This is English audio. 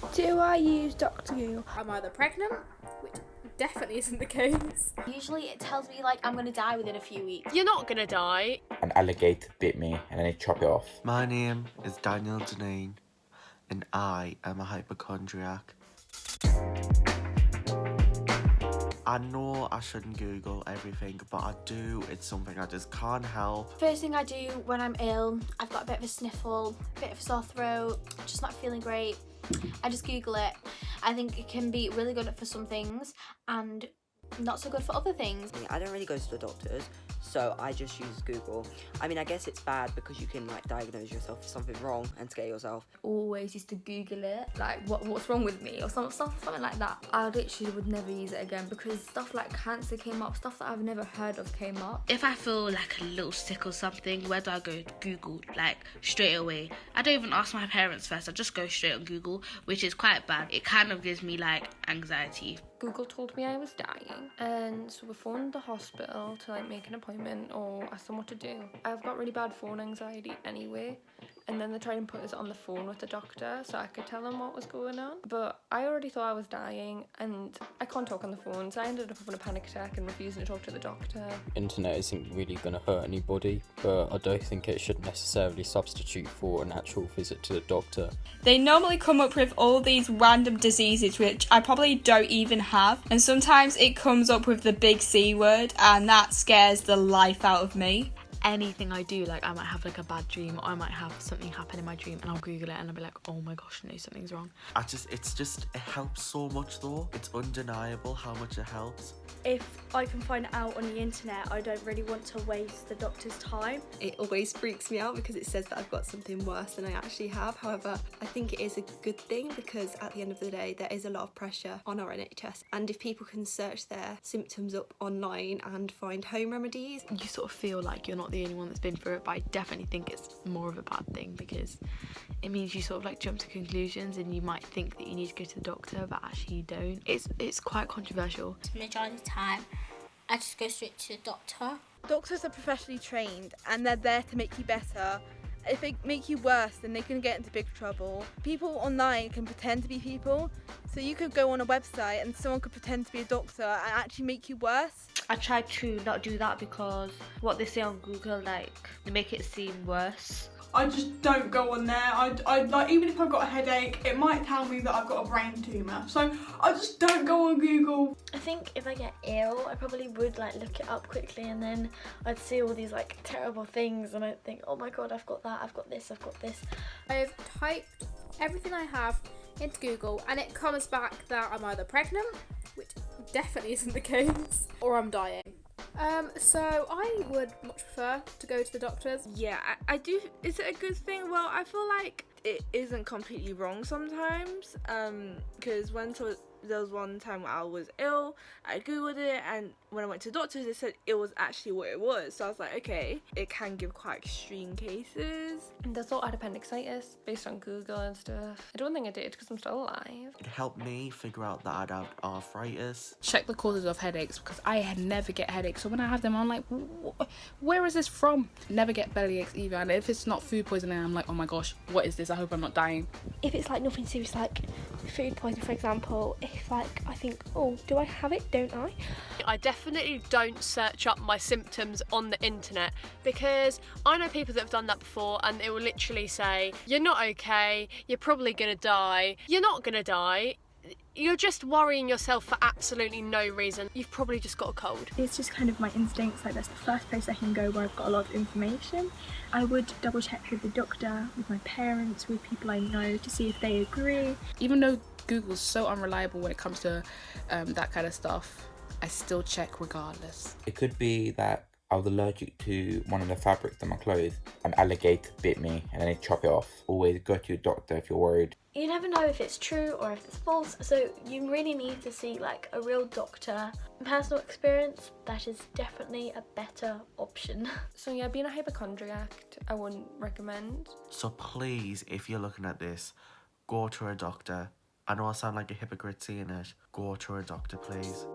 Do I use Dr. Google? I'm either pregnant, which definitely isn't the case. Usually it tells me like I'm gonna die within a few weeks. You're not gonna die. An alligator bit me and then they chop it off. My name is Daniel Deneen, and I am a hypochondriac. I know I shouldn't Google everything, but I do. It's something I just can't help. First thing I do when I'm ill, I've got a bit of a sniffle, a bit of a sore throat, just not feeling great, I just Google it. I think it can be really good for some things and not so good for other things. I don't really go to the doctors, so I just use Google. I mean, I guess it's bad because you can like diagnose yourself with something wrong and scare yourself. Always used to Google it, like what's wrong with me or something like that. I literally would never use it again because stuff like cancer came up, stuff that I've never heard of came up. If I feel like a little sick or something, where do I go? Google, like straight away. I don't even ask my parents first, I just go straight on Google, which is quite bad. It kind of gives me like anxiety. Google told me I was dying, and so we phoned the hospital to like make an appointment or ask them what to do. I've got really bad phone anxiety anyway, and then they tried and put us on the phone with the doctor so I could tell them what was going on. But I already thought I was dying and I can't talk on the phone, so I ended up having a panic attack and refusing to talk to the doctor. Internet isn't really going to hurt anybody, but I don't think it should necessarily substitute for an actual visit to the doctor. They normally come up with all these random diseases which I probably don't even have, and sometimes it comes up with the big C word and that scares the life out of me. Anything I do, like I might have like a bad dream or I might have something happen in my dream and I'll Google it and I'll be like, oh my gosh, no, something's wrong. It helps so much though. It's undeniable how much it helps. If I can find it out on the internet, I don't really want to waste the doctor's time. It always freaks me out because it says that I've got something worse than I actually have. However, I think it is a good thing because at the end of the day, there is a lot of pressure on our NHS. And if people can search their symptoms up online and find home remedies, You sort of feel like you're not the only one that's been through it, but I definitely think it's more of a bad thing because it means you sort of like jump to conclusions and you might think that you need to go to the doctor, but actually you don't. It's quite controversial. The majority of the time, I just go straight to the doctor. Doctors are professionally trained and they're there to make you better. If they make you worse, then they can get into big trouble. People online can pretend to be people, so you could go on a website and someone could pretend to be a doctor and actually make you worse. I try to not do that because what they say on Google, like, they make it seem worse. I just don't go on there. I like, even if I've got a headache, it might tell me that I've got a brain tumour. So I just don't go on Google. I think if I get ill, I probably would like look it up quickly and then I'd see all these like terrible things and I'd think, oh my god, I've got that, I've got this, I've got this. I've typed everything I have into Google and it comes back that I'm either pregnant, which definitely isn't the case, or I'm dying. So I would much prefer to go to the doctors. Yeah, I do. Is it a good thing? Well, I feel like it isn't completely wrong sometimes. Because there was one time where I was ill, I googled it, and when I went to the doctors, they said it was actually what it was. So I was like, okay, it can give quite extreme cases. They thought I had appendicitis based on Google and stuff. I don't think I did because I'm still alive. It helped me figure out that I'd have arthritis. Check the causes of headaches because I never get headaches. So when I have them, I'm like, where is this from? Never get bellyaches either. And if it's not food poisoning, I'm like, oh my gosh, what is this? I hope I'm not dying. If it's like nothing serious, like food poisoning, for example, if like I think, oh, do I have it? Don't I? I definitely don't search up my symptoms on the internet because I know people that have done that before and it will literally say, you're not okay, you're probably gonna die. You're not gonna die. You're just worrying yourself for absolutely no reason. You've probably just got a cold. It's just kind of my instincts, like that's the first place I can go where I've got a lot of information. I would double check with the doctor, with my parents, with people I know to see if they agree. Even though Google's so unreliable when it comes to that kind of stuff, I still check regardless. It could be that I was allergic to one of the fabrics in my clothes. An alligator bit me and then they chop it off. Always go to your doctor if you're worried. You never know if it's true or if it's false, so you really need to see like a real doctor. In personal experience, that is definitely a better option. So yeah, being a hypochondriac, I wouldn't recommend. So please, if you're looking at this, go to a doctor. I know I sound like a hypocrite saying it. Go to a doctor, please.